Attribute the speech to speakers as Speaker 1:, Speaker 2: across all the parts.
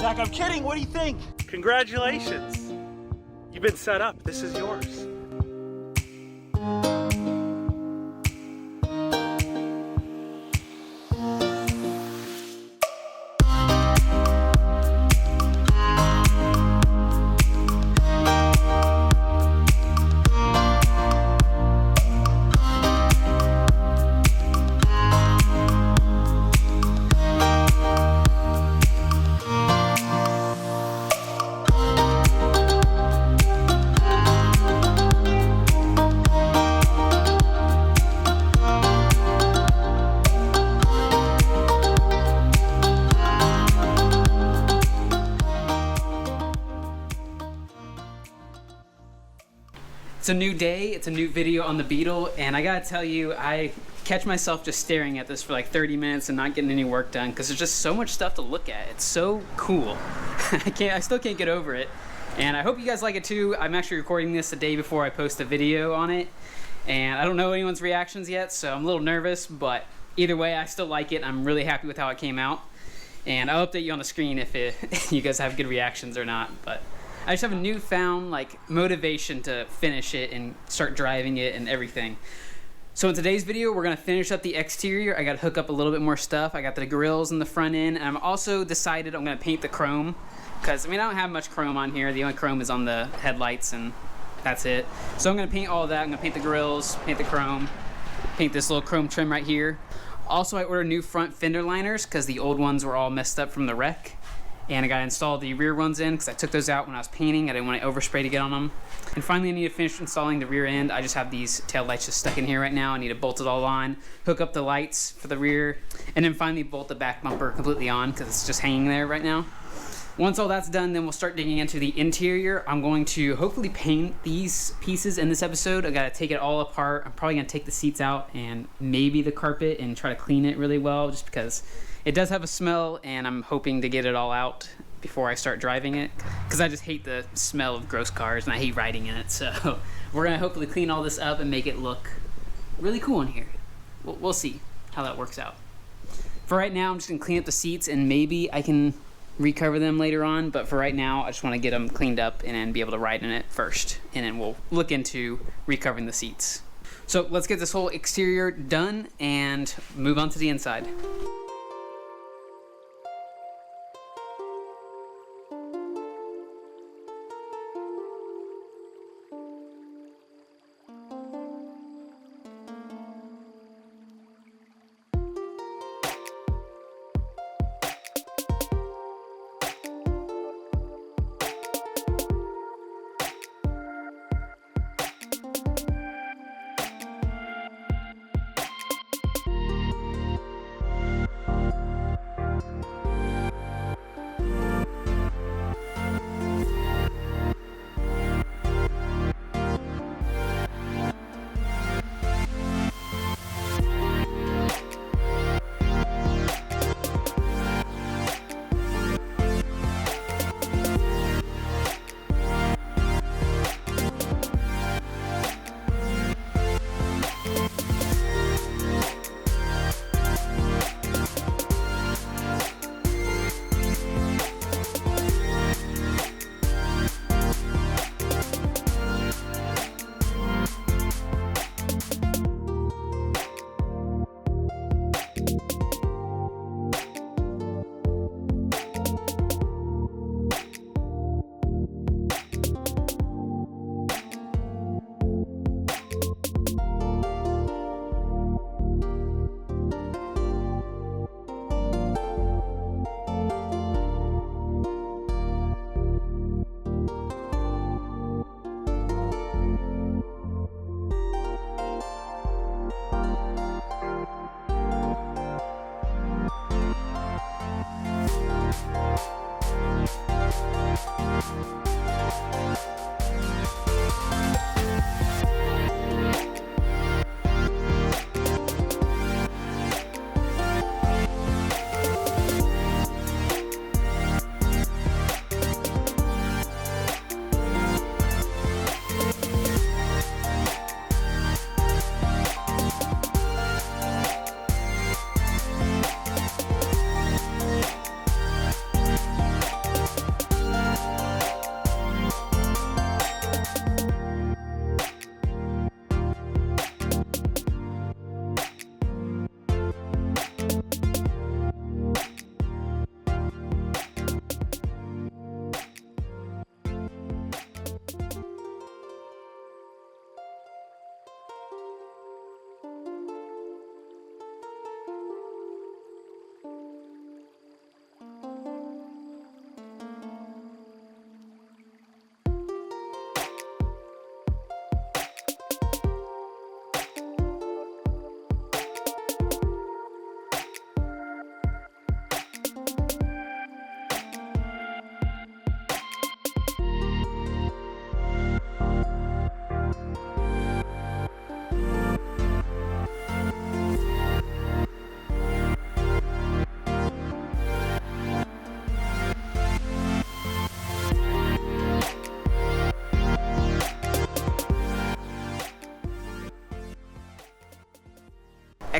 Speaker 1: attack. I'm kidding. What do you think?
Speaker 2: Congratulations. You've been set up. This is yours.
Speaker 3: It's a new day, it's a new video on the Beetle, and I gotta tell you, I catch myself just staring at this for like 30 minutes and not getting any work done because there's just so much stuff to look at. It's so cool. I still can't get over it, and I hope you guys like it too. I'm actually recording this the day before I post a video on it, and I don't know anyone's reactions yet, so I'm a little nervous, but either way, I still like it. I'm really happy with how it came out, and I'll update you on the screen if you guys have good reactions or not. But I just have a newfound like motivation to finish it and start driving it and everything. So in today's video, we're gonna finish up the exterior. I gotta hook up a little bit more stuff. I got the grills in the front end, and I'm also decided I'm gonna paint the chrome, because I mean, I don't have much chrome on here. The only chrome is on the headlights, and that's it. So I'm gonna paint all of that. I'm gonna paint the grills, paint the chrome, paint this little chrome trim right here. Also, I ordered new front fender liners because the old ones were all messed up from the wreck. And I gotta install the rear ones in because I took those out when I was painting. I didn't want to overspray to get on them. And finally, I need to finish installing the rear end. I just have these tail lights just stuck in here right now. I need to bolt it all on, hook up the lights for the rear, and then finally bolt the back bumper completely on because it's just hanging there right now. Once all that's done, then we'll start digging into the interior. I'm going to hopefully paint these pieces in this episode. I gotta take it all apart. I'm probably gonna take the seats out and maybe the carpet and try to clean it really well, just because it does have a smell, and I'm hoping to get it all out before I start driving it, because I just hate the smell of gross cars and I hate riding in it. So we're gonna hopefully clean all this up and make it look really cool in here. We'll see how that works out. For right now, I'm just gonna clean up the seats, and maybe I can recover them later on, but for right now, I just want to get them cleaned up and then be able to ride in it first, and then we'll look into recovering the seats. So let's get this whole exterior done and move on to the inside.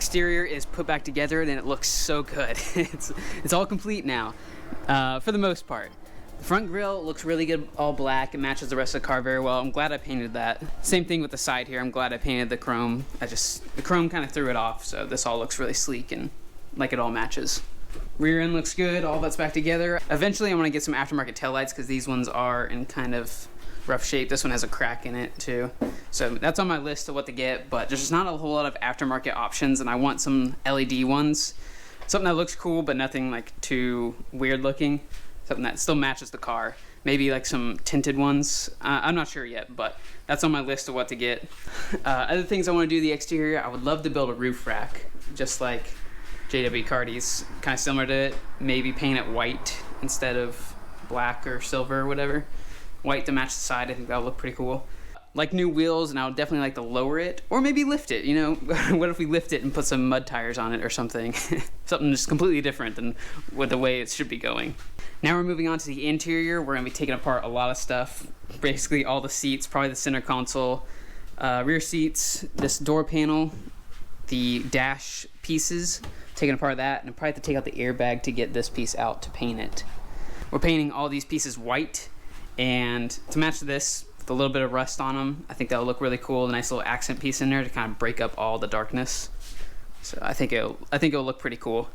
Speaker 3: exterior is put back together, then it looks so good. It's all complete now, for the most part. The front grille looks really good, all black. It matches the rest of the car very well. I'm glad I painted that. Same thing with the side here. I'm glad I painted the chrome. The chrome kind of threw it off, so this all looks really sleek and like it all matches. Rear end looks good, all that's back together. Eventually I want to get some aftermarket taillights because these ones are in kind of rough shape. This one has a crack in it too. So that's on my list of what to get, but there's just not a whole lot of aftermarket options, and I want some LED ones. Something that looks cool, but nothing like too weird looking. Something that still matches the car. Maybe like some tinted ones. I'm not sure yet, but that's on my list of what to get. Other things I want to do the exterior, I would love to build a roof rack, just like JW Cardi's, kind of similar to it. Maybe paint it white instead of black or silver or whatever. White to match the side, I think that'll look pretty cool. Like new wheels, and I would definitely like to lower it, or maybe lift it, you know? What if we lift it and put some mud tires on it or something? Something just completely different than with the way it should be going. Now we're moving on to the interior. We're gonna be taking apart a lot of stuff. Basically all the seats, probably the center console, rear seats, this door panel, the dash pieces, taking apart that, and I'll probably have to take out the airbag to get this piece out to paint it. We're painting all these pieces white, and to match this, with a little bit of rust on them, I think that'll look really cool. A nice little accent piece in there to kind of break up all the darkness. So I think it'll look pretty cool.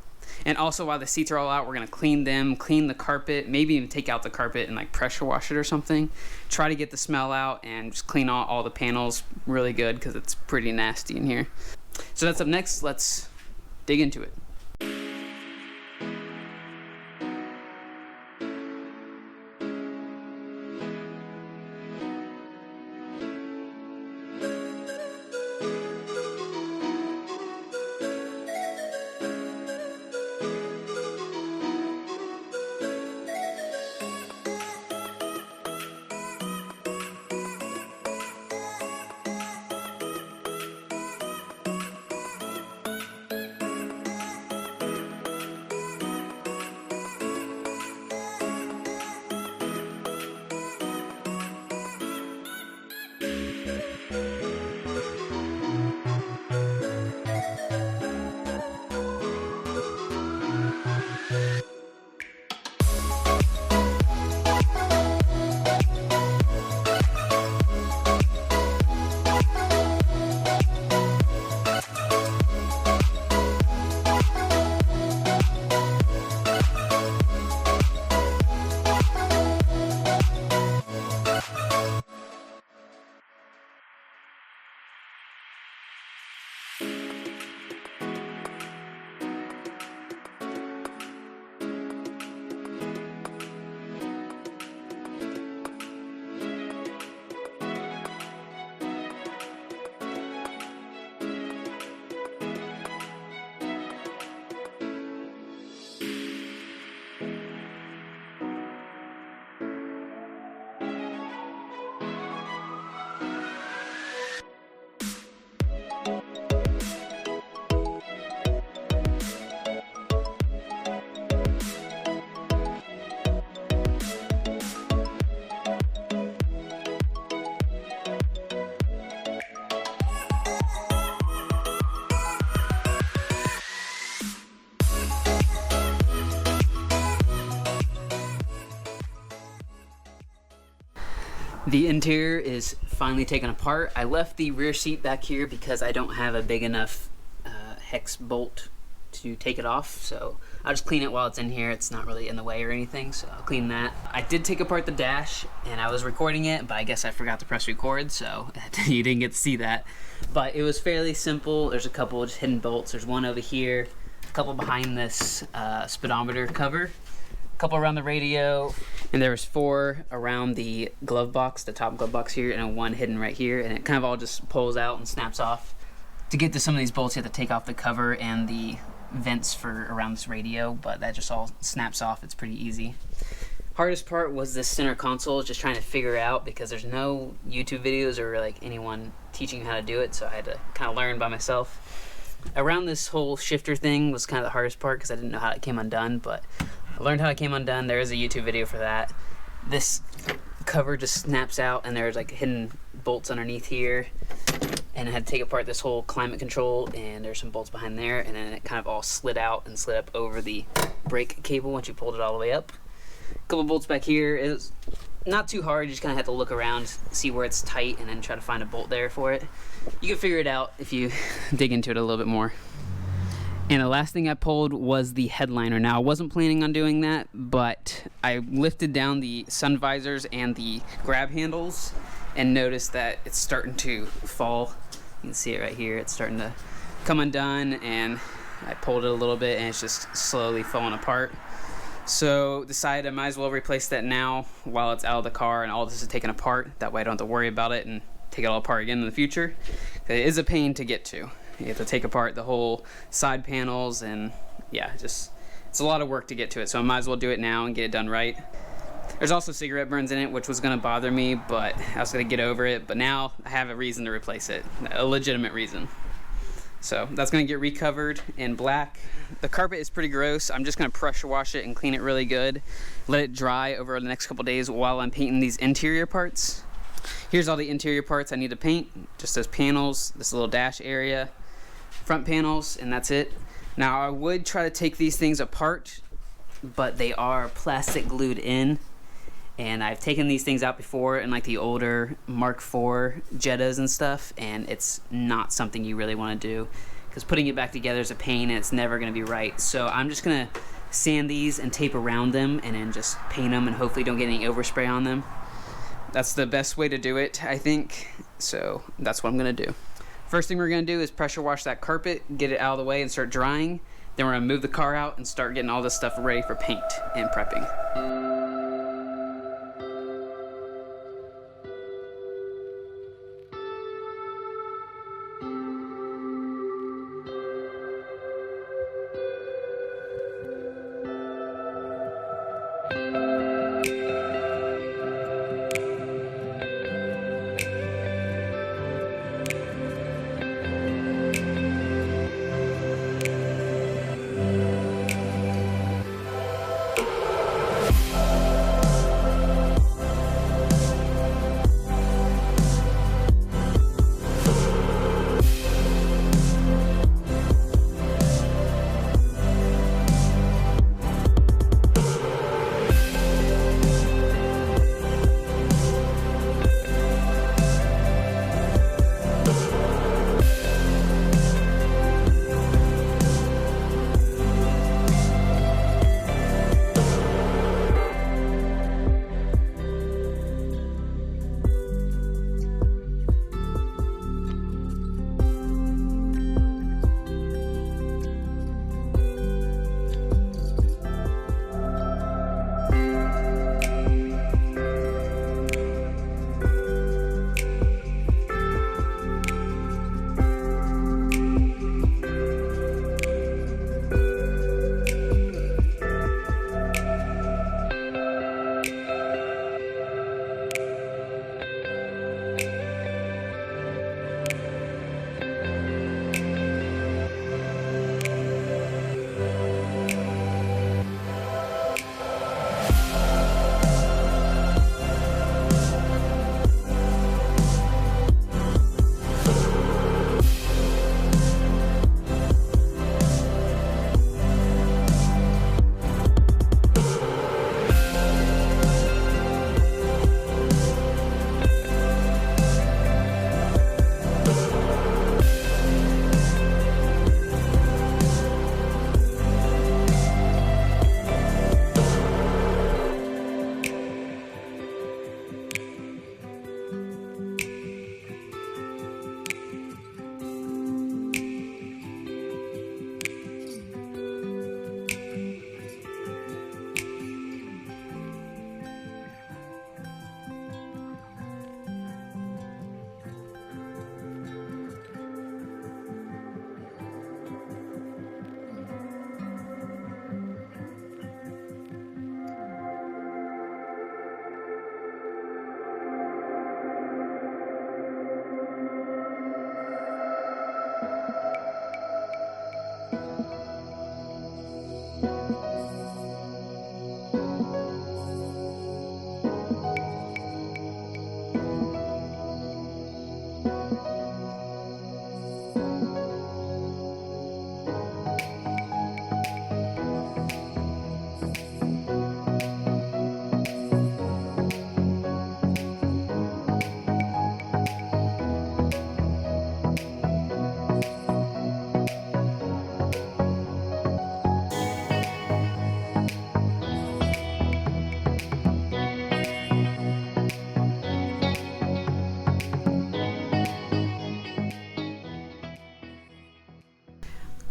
Speaker 3: And also, while the seats are all out, we're gonna clean them, clean the carpet, maybe even take out the carpet and like pressure wash it or something. Try to get the smell out and just clean all the panels really good because it's pretty nasty in here. So that's up next. Let's dig into it. The interior is finally taken apart. I left the rear seat back here because I don't have a big enough hex bolt to take it off, so I'll just clean it while it's in here. It's not really in the way or anything, so I'll clean that. I did take apart the dash, and I was recording it, but I guess I forgot to press record, so you didn't get to see that. But it was fairly simple. There's a couple of just hidden bolts. There's one over here, a couple behind this speedometer cover, a couple around the radio, and there was 4 around the glove box, the top glove box here, and one hidden right here, and it kind of all just pulls out and snaps off. To get to some of these bolts, you have to take off the cover and the vents for around this radio, but that just all snaps off. It's pretty easy. Hardest part was this center console, just trying to figure out, because there's no YouTube videos or like anyone teaching how to do it, so I had to kind of learn by myself. Around this whole shifter thing was kind of the hardest part because I didn't know how it came undone, but I learned how it came undone. There is a YouTube video for that. This cover just snaps out, and there's like hidden bolts underneath here. and I had to take apart this whole climate control, and there's some bolts behind there, and then it kind of all slid out and slid up over the brake cable once you pulled it all the way up. A couple bolts back here. It's not too hard, you just kind of have to look around, see where it's tight, and then try to find a bolt there for it. You can figure it out if you dig into it a little bit more. And the last thing I pulled was the headliner. Now, I wasn't planning on doing that, but I lifted down the sun visors and the grab handles and noticed that it's starting to fall. You can see it right here. It's starting to come undone, and I pulled it a little bit, and it's just slowly falling apart. So decided I might as well replace that now while it's out of the car and all this is taken apart. That way I don't have to worry about it and take it all apart again in the future. It is a pain to get to. You have to take apart the whole side panels, and yeah, just it's a lot of work to get to it. So I might as well do it now and get it done right. There's also cigarette burns in it, which was gonna bother me, but I was gonna get over it. But now I have a reason to replace it, a legitimate reason. So that's gonna get recovered in black. The carpet is pretty gross. I'm just gonna pressure wash it and clean it really good. Let it dry over the next couple days while I'm painting these interior parts. Here's all the interior parts I need to paint. Just those panels, this little dash area, front panels, and that's it. Now I would try to take these things apart, but they are plastic glued in. And I've taken these things out before in like the older Mark IV Jettas and stuff, and it's not something you really want to do because putting it back together is a pain and it's never going to be right. So I'm just going to sand these and tape around them and then just paint them and hopefully don't get any overspray on them. That's the best way to do it, I think. So that's what I'm going to do. First thing we're going to do is pressure wash that carpet, get it out of the way and start drying. Then we're going to move the car out and start getting all this stuff ready for paint and prepping.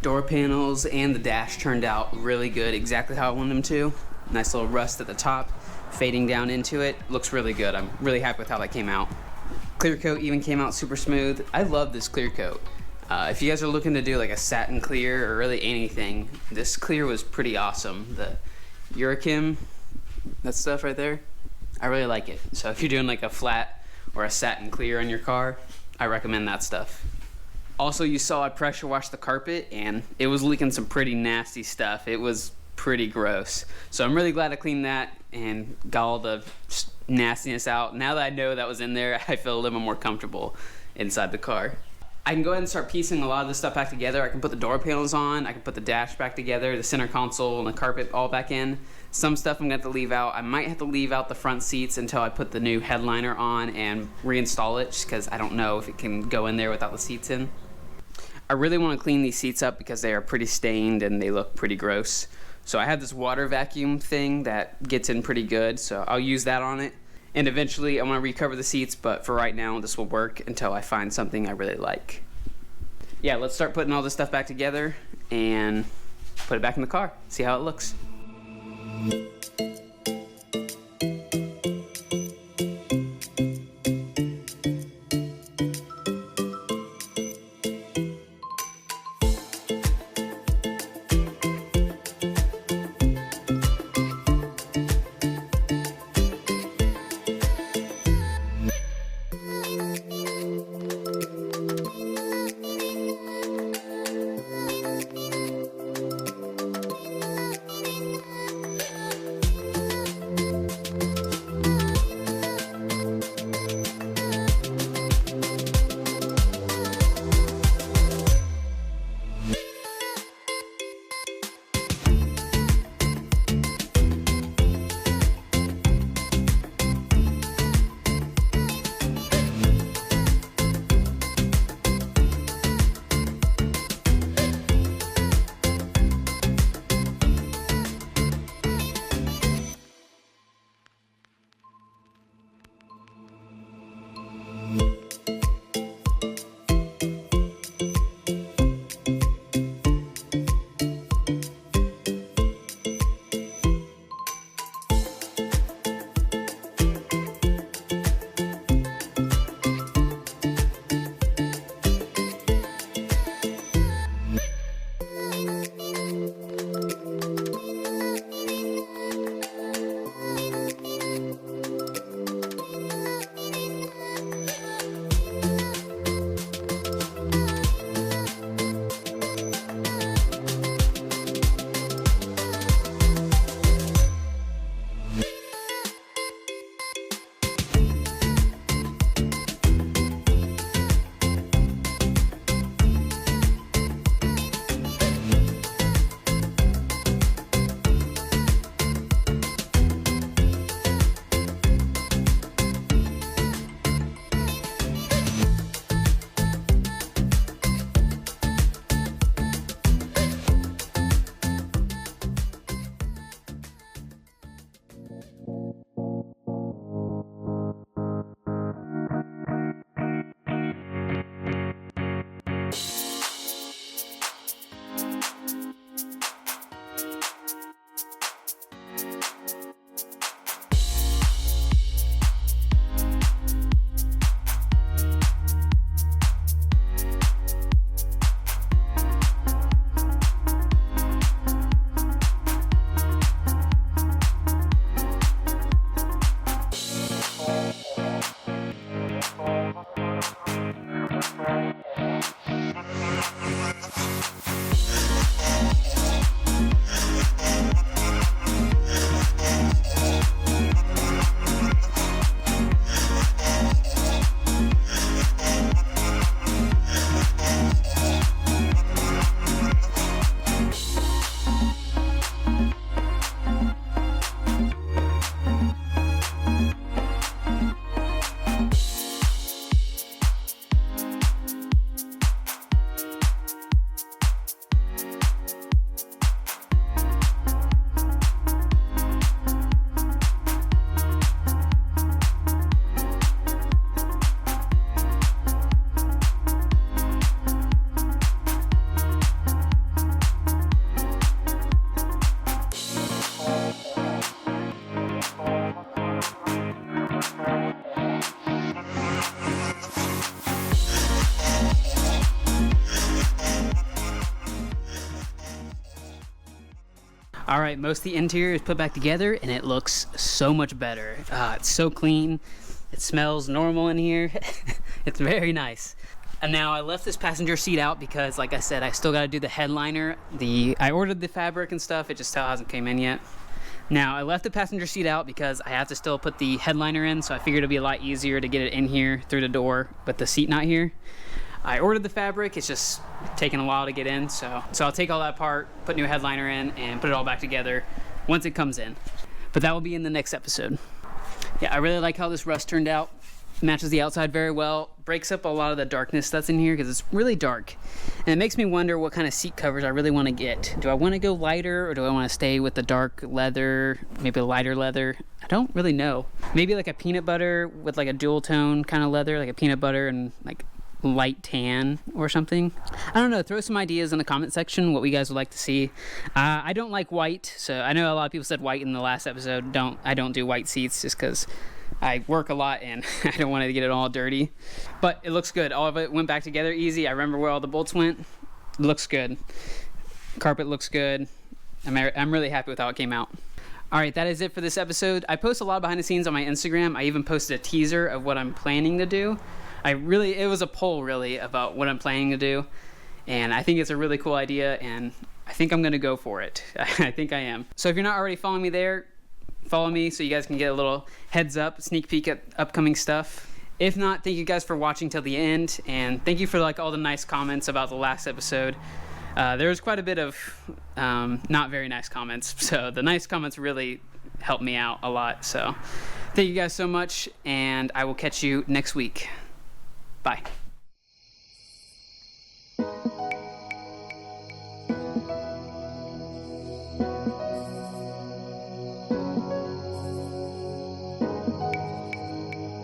Speaker 3: Door panels and the dash turned out really good, exactly how I wanted them to. Nice little rust at the top, fading down into it. Looks really good. I'm really happy with how that came out. Clear coat even came out super smooth. I love this clear coat. If you guys are looking to do like a satin clear or really anything, this clear was pretty awesome. The Urichem, that stuff right there, I really like it. So if you're doing like a flat or a satin clear on your car, I recommend that stuff. Also, you saw I pressure washed the carpet and it was leaking some pretty nasty stuff. It was pretty gross. So I'm really glad I cleaned that and got all the nastiness out. Now that I know that was in there, I feel a little bit more comfortable inside the car. I can go ahead and start piecing a lot of this stuff back together. I can put the door panels on, I can put the dash back together, the center console and the carpet all back in. Some stuff I'm gonna have to leave out. I might have to leave out the front seats until I put the new headliner on and reinstall it, just because I don't know if it can go in there without the seats in. I really want to clean these seats up because they are pretty stained and they look pretty gross. So I have this water vacuum thing that gets in pretty good, so I'll use that on it. And eventually I want to recover the seats, but for right now this will work until I find something I really like. Yeah, let's start putting all this stuff back together and put it back in the car, see how it looks. All right, most of the interior is put back together and it looks so much better. It's so clean. It smells normal in here. It's very nice. And now I left this passenger seat out because, like I said, I still got to do the headliner. I ordered the fabric and stuff. It just still hasn't came in yet. Now I left the passenger seat out because I have to still put the headliner in, so I figured it'd be a lot easier to get it in here through the door, but the seat not here. I ordered the fabric. It's just taking a while to get in, so I'll take all that apart, put new headliner in, and put it all back together once it comes in. But that will be in the next episode. Yeah, I really like how this rust turned out. Matches the outside very well, breaks up a lot of the darkness that's in here because it's really dark. And it makes me wonder what kind of seat covers I really want to get. Do I want to go lighter or do I want to stay with the dark leather, maybe a lighter leather? I don't really know. Maybe like a peanut butter with like a dual tone kind of leather, like a peanut butter and like light tan or something. I don't know, throw some ideas in the comment section what you guys would like to see. I don't like white, so I know a lot of people said white in the last episode. I don't do white seats just because I work a lot and I don't want to get it all dirty. But it looks good. All of it went back together easy. I remember where all the bolts went. It looks good. Carpet looks good. I'm really happy with how it came out. All right, that is it for this episode. I post a lot behind the scenes on my Instagram. I even posted a teaser of what I'm planning to do. It was a poll really about what I'm planning to do. And I think it's a really cool idea and I think I'm gonna go for it. I think I am. So if you're not already following me there, follow me so you guys can get a little heads up, sneak peek at upcoming stuff. If not, thank you guys for watching till the end, and thank you for like all the nice comments about the last episode. There was quite a bit of not very nice comments, so the nice comments really helped me out a lot. So thank you guys so much, and I will catch you next week. Bye.